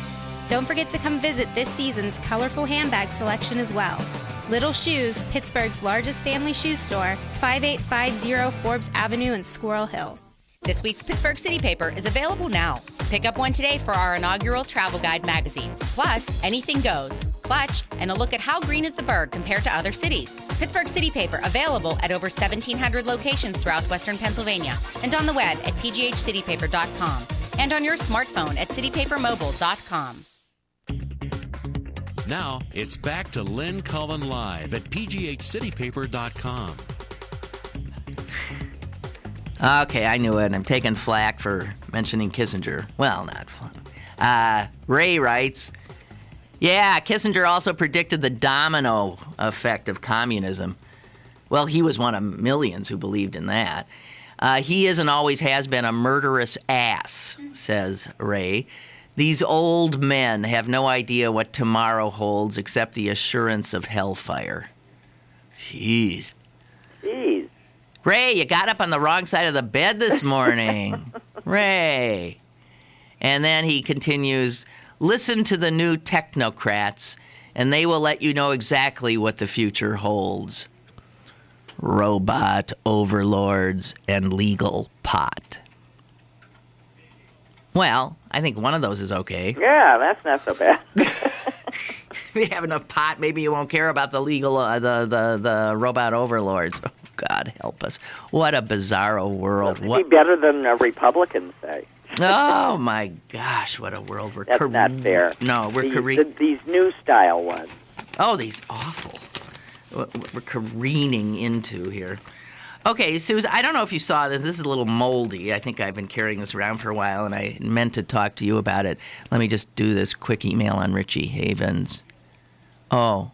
Don't forget to come visit this season's colorful handbag selection as well. Little Shoes, Pittsburgh's largest family shoe store, 5850 Forbes Avenue in Squirrel Hill. This week's Pittsburgh City Paper is available now. Pick up one today for our inaugural Travel Guide magazine. Plus, anything goes. Butch, and a look at how green is the burg compared to other cities. Pittsburgh City Paper available at over 1,700 locations throughout Western Pennsylvania and on the web at pghcitypaper.com and on your smartphone at citypapermobile.com. Now, it's back to Lynn Cullen Live at pghcitypaper.com. Okay, I knew it. I'm taking flack for mentioning Kissinger. Well, not fun. Ray writes, yeah, Kissinger also predicted the domino effect of communism. Well, he was one of millions who believed in that. He is and always has been a murderous ass, says Ray. These old men have no idea what tomorrow holds except the assurance of hellfire. Jeez. Ray, you got up on the wrong side of the bed this morning. Ray. And then he continues, listen to the new technocrats, and they will let you know exactly what the future holds. Robot overlords and legal pot. Well, I think one of those is okay. Yeah, that's not so bad. If you have enough pot, maybe you won't care about the legal, the robot overlords. Oh, God help us. What a bizarro world. It'd be better than Republicans say. Oh, my gosh, what a world. That's not fair. No, we're these new style ones. Oh, these awful. We're careening into here. Okay, Susan, I don't know if you saw this. This is a little moldy. I think I've been carrying this around for a while, and I meant to talk to you about it. Let me just do this quick email on Richie Havens. Oh.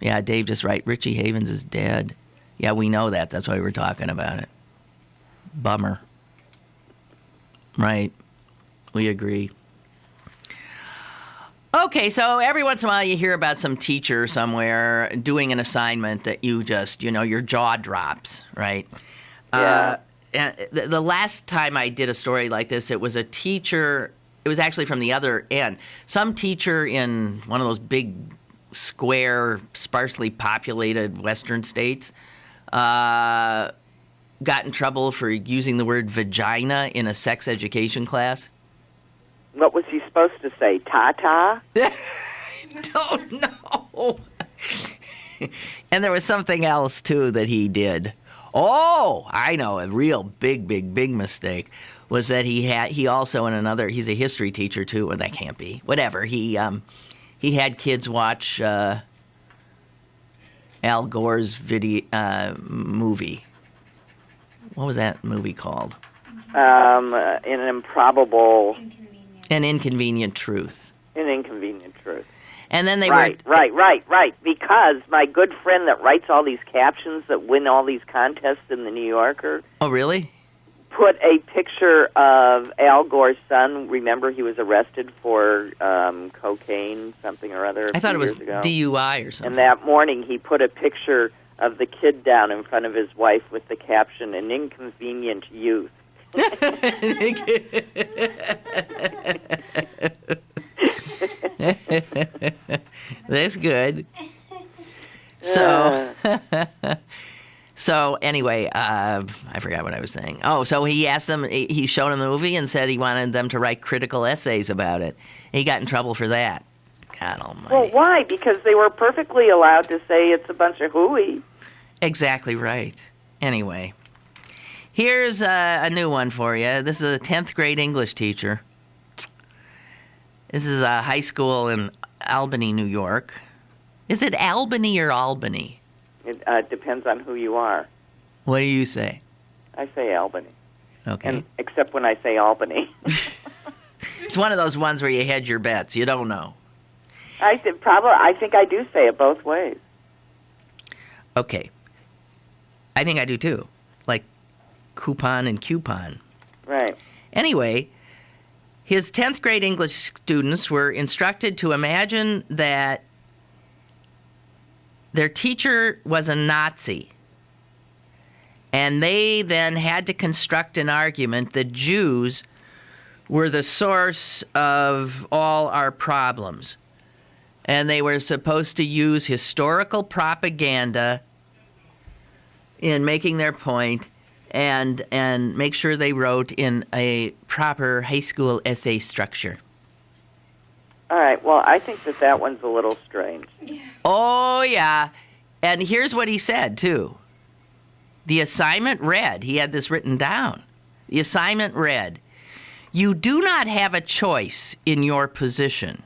Yeah, Dave just right. Richie Havens is dead. Yeah, we know that. That's why we're talking about it. Bummer. Right. We agree. Okay, so every once in a while you hear about some teacher somewhere doing an assignment that you just, your jaw drops, right? Yeah. And the last time I did a story like this, it was a teacher, it was actually from the other end. Some teacher in one of those big, square, sparsely populated western states got in trouble for using the word vagina in a sex education class. What was he supposed to say? Ta-ta? I don't know. And there was something else, too, that he did. Oh, I know. A real big mistake was that he also in another, he's a history teacher, too. Well, that can't be. Whatever. He had kids watch Al Gore's movie. What was that movie called? An Inconvenient Truth. An Inconvenient Truth. And then they Right. Because my good friend that writes all these captions that win all these contests in the New Yorker. Oh, really? Put a picture of Al Gore's son. Remember, he was arrested for cocaine, something or other. I thought it was ago. DUI or something. And that morning, he put a picture of the kid down in front of his wife with the caption, "An Inconvenient Youth." That's good. So, so anyway, I forgot what I was saying. Oh, so he asked them, he showed them the movie and said he wanted them to write critical essays about it. He got in trouble for that. God almighty. Well, why? Because they were perfectly allowed to say it's a bunch of hooey. Exactly right. Anyway, here's a new one for you. This is a 10th grade English teacher. This is a high school in Albany, New York. Is it Albany or Albany? It depends on who you are. What do you say? I say Albany. Okay. And, except when I say Albany. It's one of those ones where you hedge your bets. You don't know. I think I do say it both ways. Okay. I think I do too. Like coupon and coupon. Right. Anyway, his 10th grade English students were instructed to imagine that their teacher was a Nazi. And they then had to construct an argument that Jews were the source of all our problems. And they were supposed to use historical propaganda in making their point and make sure they wrote in a proper high school essay structure. All right. Well, I think that one's a little strange. Oh, yeah. And here's what he said, too. The assignment read, he had this written down. The assignment read, "You do not have a choice in your position.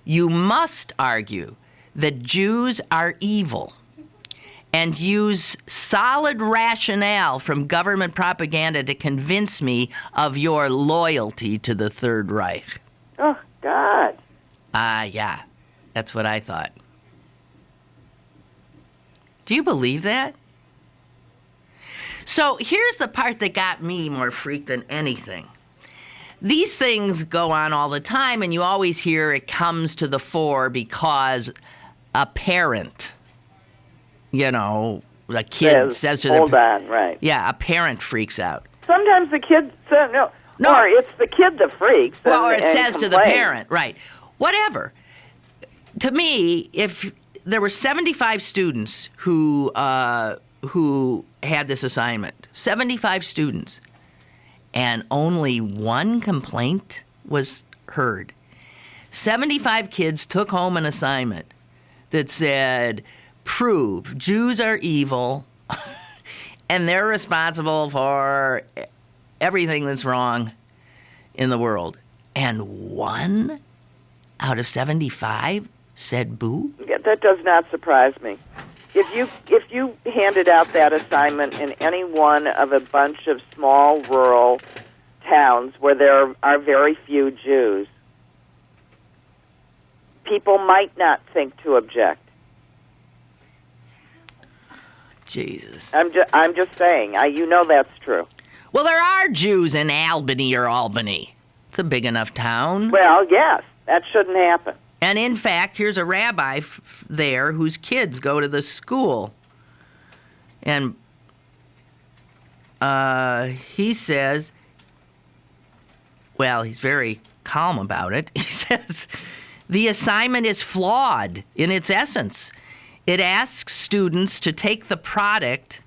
You must argue that Jews are evil and use solid rationale from government propaganda to convince me of your loyalty to the Third Reich." Oh, God. Yeah. That's what I thought. Do you believe that? So here's the part that got me more freaked than anything. These things go on all the time, and you always hear it comes to the fore because a parent, a kid says to their hold on, right. Yeah, a parent freaks out. Sometimes the kid says, no, or it's the kid that freaks. Well, or it says complains. to the parent, right. Whatever. To me, if there were 75 students who had this assignment, 75 students, and only one complaint was heard. 75 kids took home an assignment that said, prove Jews are evil and they're responsible for everything that's wrong in the world. And one out of 75 said boo? Yeah, that does not surprise me. If you handed out that assignment in any one of a bunch of small rural towns where there are very few Jews, people might not think to object. Jesus. I'm just saying. You know that's true. Well, there are Jews in Albany or Albany. It's a big enough town. Well, yes, that shouldn't happen. And in fact, here's a rabbi there whose kids go to the school. And he says, well, he's very calm about it. He says, the assignment is flawed in its essence. It asks students to take the product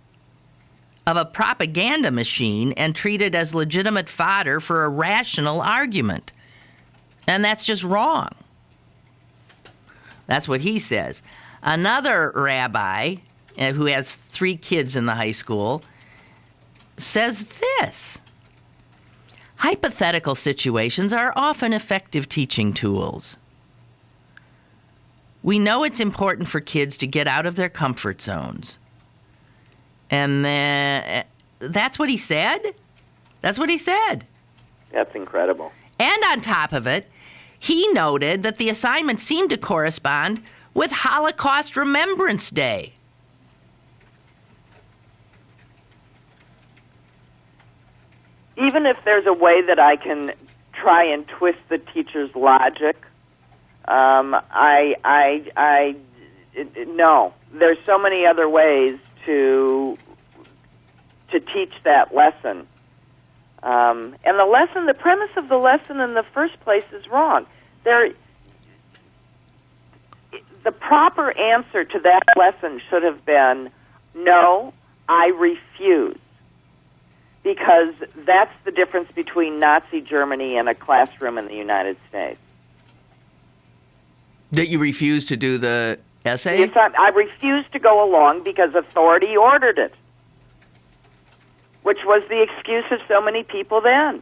of a propaganda machine and treat it as legitimate fodder for a rational argument. And that's just wrong. That's what he says. Another rabbi, who has 3 kids in the high school, says this: hypothetical situations are often effective teaching tools. We know it's important for kids to get out of their comfort zones. And then, that's what he said? That's what he said. That's incredible. And on top of it, he noted that the assignment seemed to correspond with Holocaust Remembrance Day. Even if there's a way that I can try and twist the teacher's logic, no. There's so many other ways to teach that lesson And the premise of the lesson in the first place is wrong. The proper answer to that lesson should have been, no, I refuse. Because that's the difference between Nazi Germany and a classroom in the United States. That you refuse to do the essay? Yes, I refuse to go along because authority ordered it, which was the excuse of so many people then.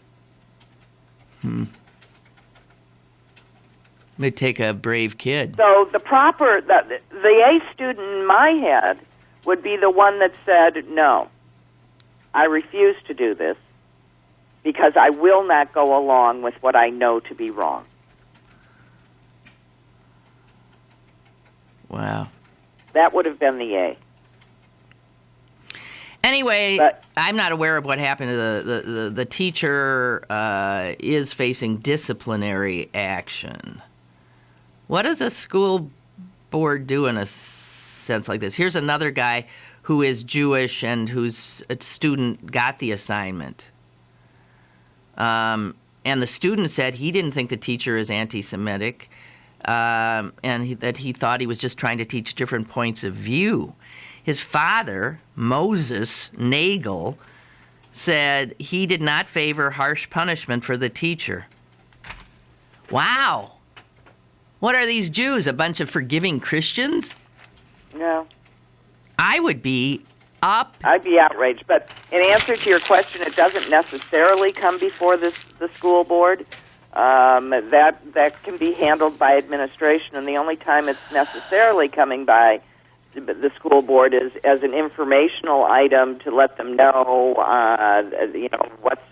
It'd take a brave kid. So the A student in my head would be the one that said, no, I refuse to do this because I will not go along with what I know to be wrong. Wow. That would have been the A. Anyway, I'm not aware of what happened to the teacher is facing disciplinary action. What does a school board do in a sense like this? Here's another guy who is Jewish and whose student got the assignment. And the student said he didn't think the teacher is anti-Semitic, and that he thought he was just trying to teach different points of view. His father, Moses Nagel, said he did not favor harsh punishment for the teacher. Wow. What are these Jews, a bunch of forgiving Christians? No. I would be up. I'd be outraged. But in answer to your question, it doesn't necessarily come before the school board. That can be handled by administration, and the only time it's necessarily coming by the school board is as an informational item to let them know,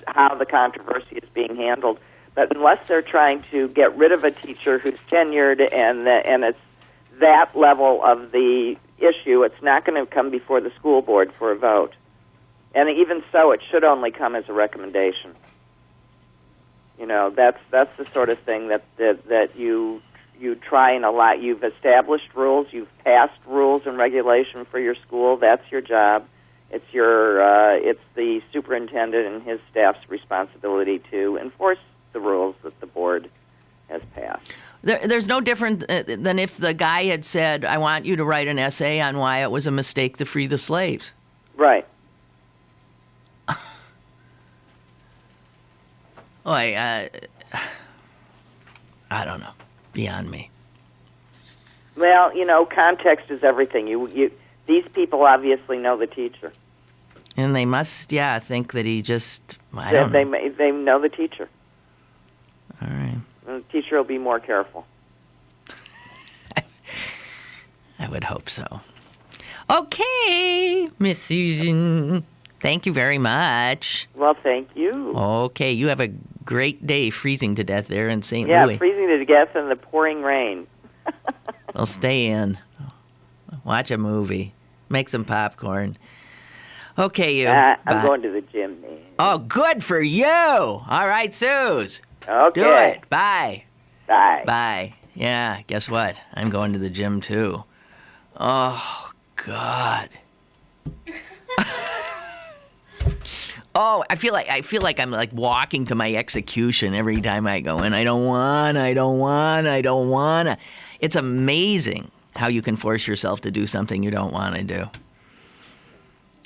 how the controversy is being handled. But unless they're trying to get rid of a teacher who's tenured and it's that level of the issue, it's not going to come before the school board for a vote. And even so, it should only come as a recommendation. You know, that's the sort of thing that you try and allow. You've established rules, you've passed rules and regulation for your school. That's your job. It's it's the superintendent and his staff's responsibility to enforce the rules that the board has passed. There's no different than if the guy had said, I want you to write an essay on why it was a mistake to free the slaves. Right. I don't know. Beyond me. Well, context is everything. These people obviously know the teacher. And they must, think that he just, I don't know. They know the teacher. All right. And the teacher will be more careful. I would hope so. Okay, Miss Susan. Thank you very much. Well, thank you. Okay, you have a great day freezing to death there in St. Louis. Yeah, freezing to death in the pouring rain. Well, stay in. Watch a movie. Make some popcorn. Okay, you. I'm going to the gym, man. Oh, good for you. All right, Suze. Okay. Do it. Bye. Bye. Bye. Yeah, guess what? I'm going to the gym, too. Oh, God. Oh, I feel like I'm like walking to my execution every time I go in. I don't want. It's amazing how you can force yourself to do something you don't want to do.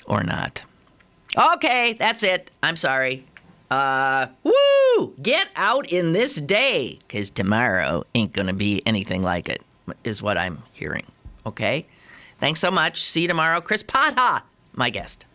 Or not. Okay, that's it. I'm sorry. Woo! Get out in this day, 'cause tomorrow ain't gonna be anything like it, is what I'm hearing. Okay? Thanks so much. See you tomorrow. Chris Pata, my guest.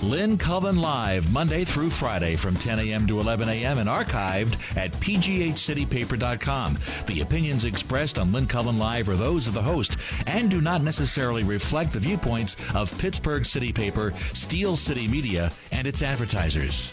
Lynn Cullen Live, Monday through Friday from 10 a.m. to 11 a.m. and archived at pghcitypaper.com. The opinions expressed on Lynn Cullen Live are those of the host and do not necessarily reflect the viewpoints of Pittsburgh City Paper, Steel City Media, and its advertisers.